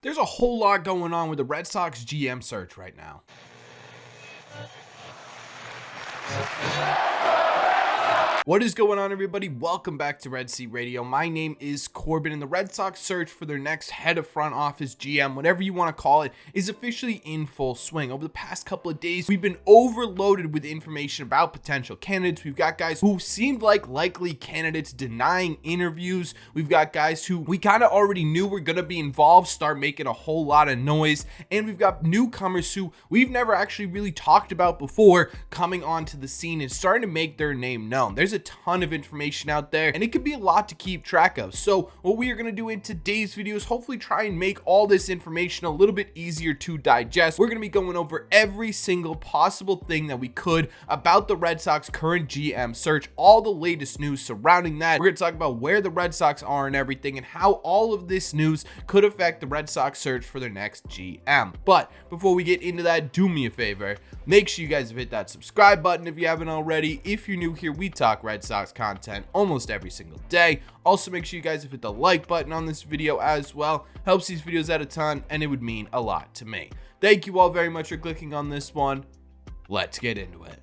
There's a whole lot going on with the Red Sox GM search right now. What is going on, everybody? Welcome back to Red Seat Radio. My name is Corbin, and the Red Sox search for their next head of front office GM, whatever you want to call it, is officially in full swing. Over the past couple of days, we've been overloaded with information about potential candidates. We've got guys who seemed like likely candidates denying interviews. We've got guys who we kind of already knew were going to be involved start making a whole lot of noise. And we've got newcomers who we've never actually really talked about before coming onto the scene and starting to make their name known. There's a ton of information out there, and it could be a lot to keep track of. So what we are going to do in today's video is hopefully try and make all this information a little bit easier to digest. We're going to be going over every single possible thing that we could about the Red Sox current GM search, all the latest news surrounding that. We're going to talk about where the Red Sox are and everything, and how all of this news could affect the Red Sox search for their next GM. But before we get into that, do me a favor, make sure you guys have hit that subscribe button if you haven't already. If you're new here, we talk Red Sox content almost every single day. Also, make sure you guys have hit the like button on this video as well. Helps these videos out a ton, and it would mean a lot to me. Thank you all very much for clicking on this one. Let's get into it.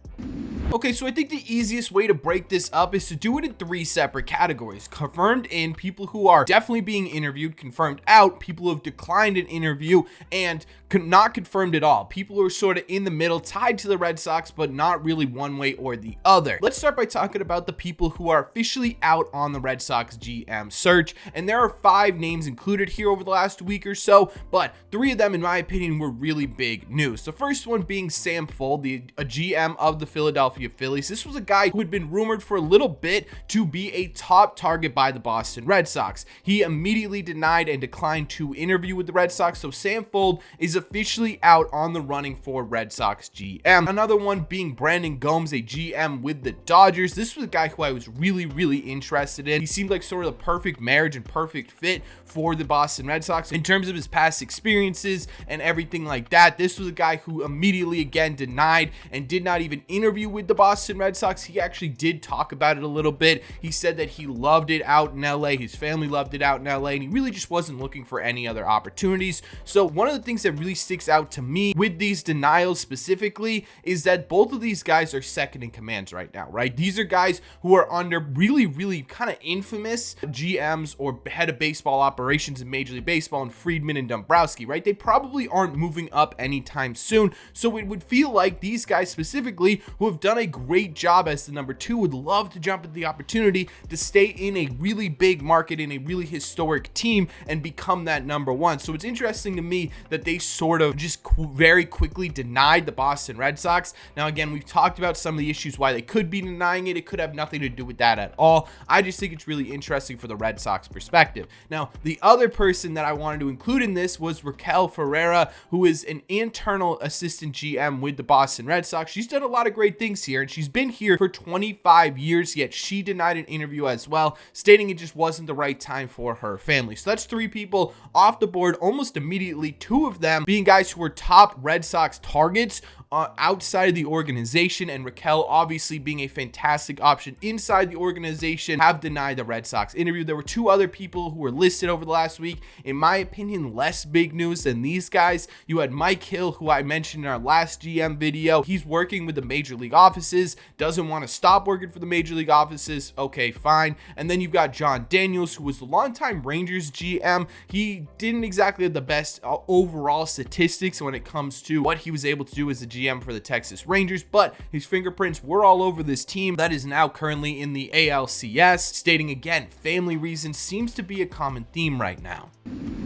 Okay, so I think the easiest way to break this up is to do it in three separate categories. Confirmed in, people who are definitely being interviewed. Confirmed out, people who have declined an interview. And not confirmed at all, people who are sort of in the middle, tied to the Red Sox, but not really one way or the other. Let's start by talking about the people who are officially out on the Red Sox GM search. And there are 5 names included here over the last week or so, but 3 of them, in my opinion, were really big news. The first one being Sam Fuld, a GM of the Philadelphia Phillies. This was a guy who had been rumored for a little bit to be a top target by the Boston Red Sox. He immediately denied and declined to interview with the Red Sox, so Sam Fuld is officially out on the running for Red Sox GM. Another one being Brandon Gomes, a GM with the Dodgers. This was a guy who I was really interested in. He seemed like sort of the perfect marriage and perfect fit for the Boston Red Sox in terms of his past experiences and everything like that. This was a guy who immediately again denied and did not even interview with the Boston Red Sox. He actually did talk about it a little bit. He said that he loved it out in LA, his family loved it out in LA, and he really just wasn't looking for any other opportunities. So one of the things that really sticks out to me with these denials specifically is that both of these guys are second in commands right now, right? These are guys who are under really kind of infamous GMs or head of baseball operations in Major League Baseball, and Friedman and Dombrowski, right? They probably aren't moving up anytime soon. So it would feel like these guys specifically, who have done a great job as the number 2, would love to jump at the opportunity to stay in a really big market, in a really historic team, and become that number 1. So it's interesting to me that they sort of just very quickly denied the Boston Red Sox. Now, again, we've talked about some of the issues why they could be denying it. It could have nothing to do with that at all. I just think it's really interesting for the Red Sox perspective. Now, the other person that I wanted to include in this was Raquel Ferreira, who is an internal assistant GM with the Boston Red Sox. She's done a lot of great things here, and she's been here for 25 years, yet she denied an interview as well, stating it just wasn't the right time for her family. So that's 3 people off the board almost immediately, 2 of them being guys who were top Red Sox targets outside of the organization, and Raquel obviously being a fantastic option inside the organization, have denied the Red Sox interview. There were 2 other people who were listed over the last week. In my opinion, less big news than these guys. You had Mike Hill, who I mentioned in our last GM video. He's working with the major league offices, doesn't want to stop working for the major league offices. Okay, fine. And then you've got John Daniels, who was the longtime Rangers GM. He didn't exactly have the best overall statistics when it comes to what he was able to do as a GM for the Texas Rangers, but his fingerprints were all over this team that is now currently in the ALCS, stating again, family reasons seems to be a common theme right now.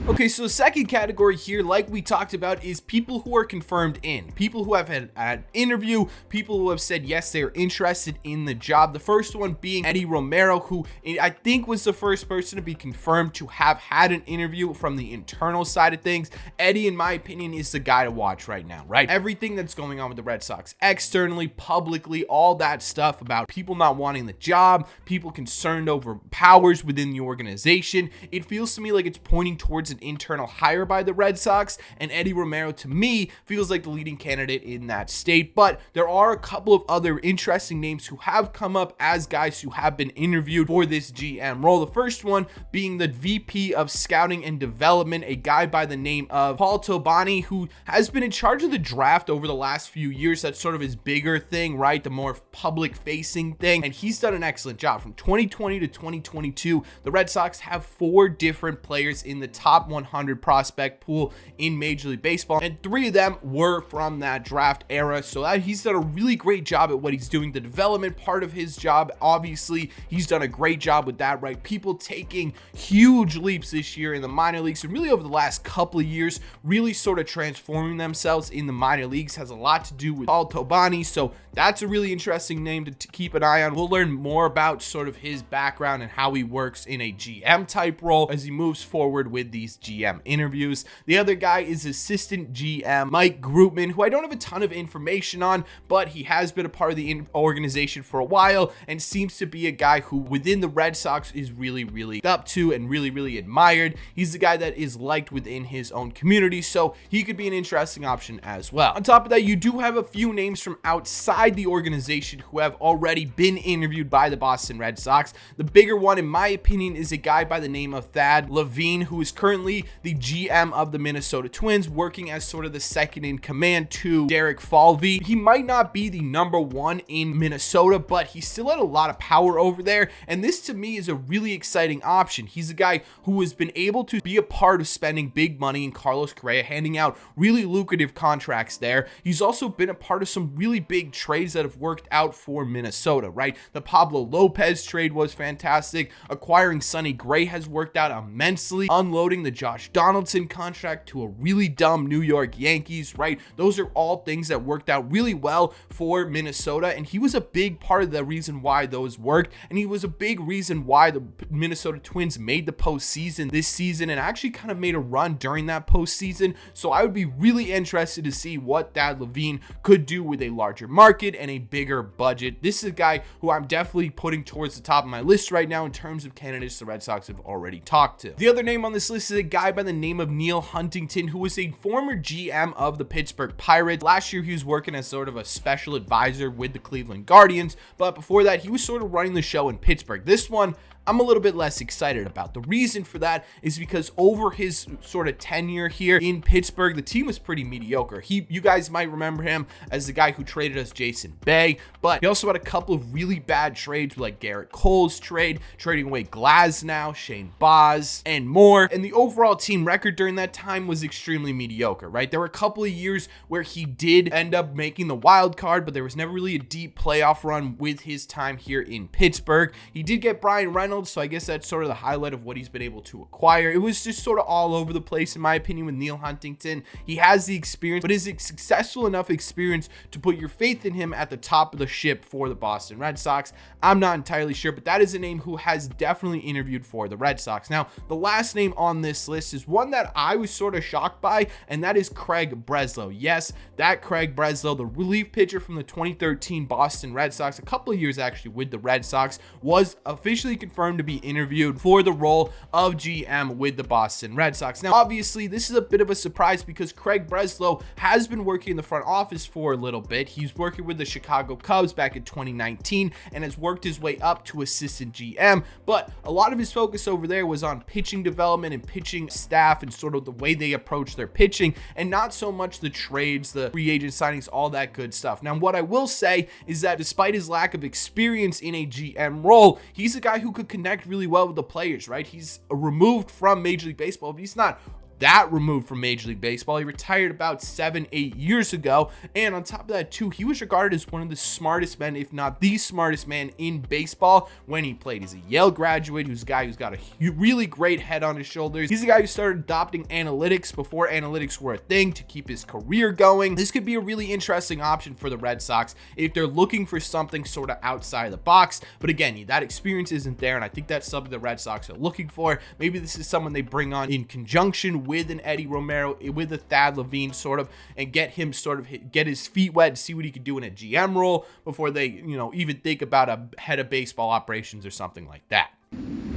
Okay, so the second category here, like we talked about, is people who are confirmed in, people who have had an interview, people who have said yes, they're interested in the job. The first one being Eddie Romero, who I think was the first person to be confirmed to have had an interview from the internal side of things. Eddie, in my opinion, is the guy to watch right now, right? Everything that's going on with the Red Sox, externally, publicly, all that stuff about people not wanting the job, people concerned over powers within the organization. It feels to me like it's pointing towards an internal hire by the Red Sox, and Eddie Romero, to me, feels like the leading candidate in that state. But there are a couple of of other interesting names who have come up as guys who have been interviewed for this GM role. The first one being the VP of Scouting and Development, a guy by the name of Paul Tobani, who has been in charge of the draft over the last few years. That's sort of his bigger thing, right? The more public facing thing. And he's done an excellent job. From 2020 to 2022, the Red Sox have 4 different players in the top 100 prospect pool in Major League Baseball, and 3 of them were from that draft era. So that he's done a really great job at what he's doing. The development part of his job, obviously, he's done a great job with that, right? People taking huge leaps this year in the minor leagues, and really over the last couple of years, really sort of transforming themselves in the minor leagues has a lot to do with Paul Tobani. So that's a really interesting name to keep an eye on. We'll learn more about sort of his background and how he works in a GM type role as he moves forward with these GM interviews. The other guy is assistant GM Mike Groupman, who I don't have a ton of information on, but he has been a part of the organization for a while and seems to be a guy who within the Red Sox is really up to and really admired. He's the guy that is liked within his own community, so he could be an interesting option as well. On top of that, you do have a few names from outside the organization who have already been interviewed by the Boston Red Sox. The bigger one, in my opinion, is a guy by the name of Thad Levine, who is currently the GM of the Minnesota Twins, working as sort of the second in command to Derek Falvey. He might not be the number 1 in Minnesota, but he still had a lot of power over there, and this to me is a really exciting option. He's a guy who has been able to be a part of spending big money in Carlos Correa, handing out really lucrative contracts there. He's also been a part of some really big trades that have worked out for Minnesota, right? The Pablo Lopez trade was fantastic. Acquiring Sonny Gray has worked out immensely. Unloading the Josh Donaldson contract to a really dumb New York Yankees, right? Those are all things that worked out really well for Minnesota, and he was a big part of the reason why those worked, and he was a big reason why the Minnesota Twins made the postseason this season and actually kind of made a run during that postseason. So I would be really interested to see what Thad Levine could do with a larger market and a bigger budget. This is a guy who I'm definitely putting towards the top of my list right now in terms of candidates the Red Sox have already talked to. The other name on this list is a guy by the name of Neil Huntington, who was a former GM of the Pittsburgh Pirates. Last year, he was working as sort of a special advisor with the Cleveland Guardians, but before that, he was sort of running the show in Pittsburgh. This one, I'm a little bit less excited about. The reason for that is because over his sort of tenure here in Pittsburgh, the team was pretty mediocre. You guys might remember him as the guy who traded us Jason Bay, but he also had a couple of really bad trades like Garrett Cole's trade, trading away Glasnow, Shane Baz, and more. And the overall team record during that time was extremely mediocre, right? There were a couple of years where he did end up making the wild card, but there was never really a deep playoff run with his time here in Pittsburgh. He did get Brian Reynolds, so I guess that's sort of the highlight of what he's been able to acquire. It was just sort of all over the place, in my opinion, with Neil Huntington. He has the experience, but is it successful enough experience to put your faith in him at the top of the ship for the Boston Red Sox? I'm not entirely sure, but that is a name who has definitely interviewed for the Red Sox. Now, the last name on this list is one that I was sort of shocked by, and that is Craig Breslow. Yes, that Craig Breslow, the relief pitcher from the 2013 Boston Red Sox, a couple of years actually with the Red Sox, was officially confirmed to be interviewed for the role of GM with the Boston Red Sox. Now, obviously, this is a bit of a surprise because Craig Breslow has been working in the front office for a little bit. He's working with the Chicago Cubs back in 2019 and has worked his way up to assistant GM, but a lot of his focus over there was on pitching development and pitching staff and sort of the way they approach their pitching, and not so much the trades, the free agent signings, all that good stuff. Now, what I will say is that despite his lack of experience in a GM role, he's a guy who could connect really well with the players, right? He's removed from Major League Baseball, but he's not that removed from Major League Baseball. He retired about 7-8 years ago, and on top of that too, he was regarded as one of the smartest men, if not the smartest man in baseball when he played. He's a Yale graduate, who's a guy who's got a really great head on his shoulders. He's a guy who started adopting analytics before analytics were a thing to keep his career going. This could be a really interesting option for the Red Sox if they're looking for something sort of outside of the box, but again, that experience isn't there, and I think that's something the Red Sox are looking for. Maybe this is someone they bring on in conjunction with an Eddie Romero, with a Thad Levine sort of, and get him sort of get his feet wet and see what he could do in a GM role before they, even think about a head of baseball operations or something like that.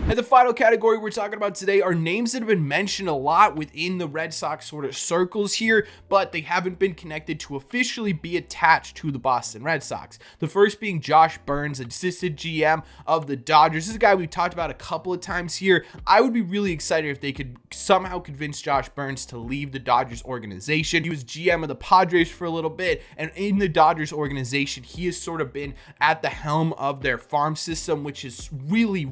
And the final category we're talking about today are names that have been mentioned a lot within the Red Sox sort of circles here, but they haven't been connected to officially be attached to the Boston Red Sox. The first being Josh Burns, assistant GM of the Dodgers. This is a guy we've talked about a couple of times here. I would be really excited if they could somehow convince Josh Burns to leave the Dodgers organization. He was GM of the Padres for a little bit, and in the Dodgers organization, he has sort of been at the helm of their farm system, which has really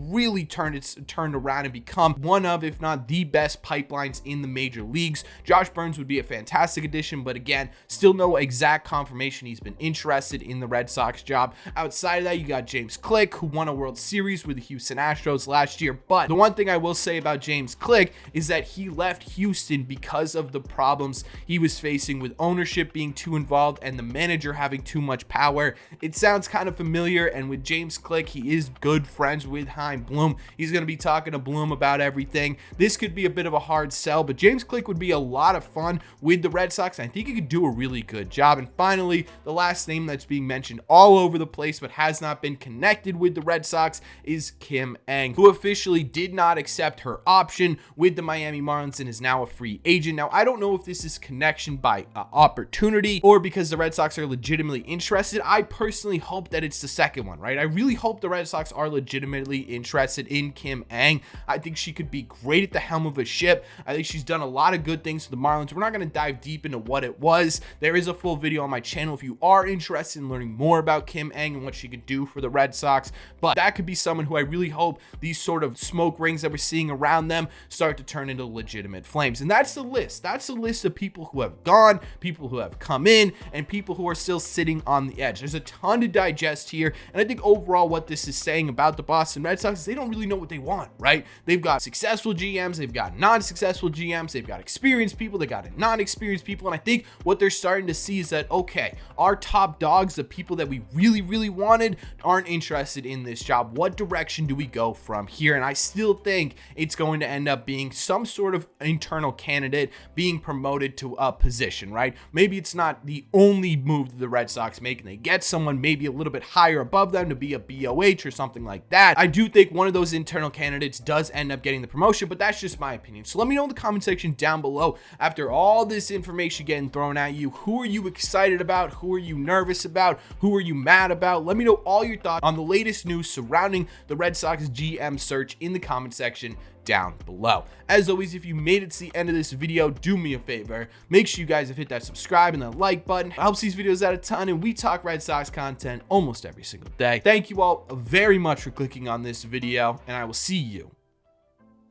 turned around and become one of, if not the best pipelines in the major leagues. Josh Burns would be a fantastic addition, but again, still no exact confirmation he's been interested in the Red Sox job. Outside of that, you got James Click, who won a World Series with the Houston Astros last year. But the one thing I will say about James Click is that he left Houston because of the problems he was facing with ownership being too involved and the manager having too much power. It sounds kind of familiar, and with James Click, he is good friends with Chaim Bloom. He's going to be talking to Bloom about everything. This could be a bit of a hard sell, but James Click would be a lot of fun with the Red Sox. I think he could do a really good job. And finally, the last name that's being mentioned all over the place but has not been connected with the Red Sox is Kim Ng, who officially did not accept her option with the Miami Marlins and is now a free agent. Now, I don't know if this is connection by opportunity or because the Red Sox are legitimately interested. I personally hope that it's the second one, right? I really hope the Red Sox are legitimately interested in Kim Ng. I think she could be great at the helm of a ship. I think she's done a lot of good things for the Marlins. We're not going to dive deep into what it was. There is a full video on my channel if you are interested in learning more about Kim Ng and what she could do for the Red Sox. But that could be someone who I really hope these sort of smoke rings that we're seeing around them start to turn into legitimate flames. And that's the list. That's the list of people who have gone, people who have come in, and people who are still sitting on the edge. There's a ton to digest here. And I think overall what this is saying about the Boston Red Sox is they don't really know what they want, right? They've got successful GMs, they've got non-successful GMs, they've got experienced people, they got non-experienced people. And I think what they're starting to see is that, okay, our top dogs, the people that we really wanted, aren't interested in this job. What direction do we go from here? And I still think it's going to end up being some sort of internal candidate being promoted to a position, right? Maybe it's not the only move that the Red Sox make and they get someone maybe a little bit higher above them to be a BOH or something like that. I do think one of those internal candidates does end up getting the promotion, but that's just my opinion. So let me know in the comment section down below, after all this information getting thrown at you, who are you excited about? Who are you nervous about? Who are you mad about? Let me know all your thoughts on the latest news surrounding the Red Sox GM search in the comment section down below. As always, if you made it to the end of this video, do me a favor, make sure you guys have hit that subscribe and that like button. It helps these videos out a ton, and we talk Red Sox content almost every single day. Thank you all very much for clicking on this video, and I will see you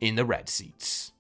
in the red seats.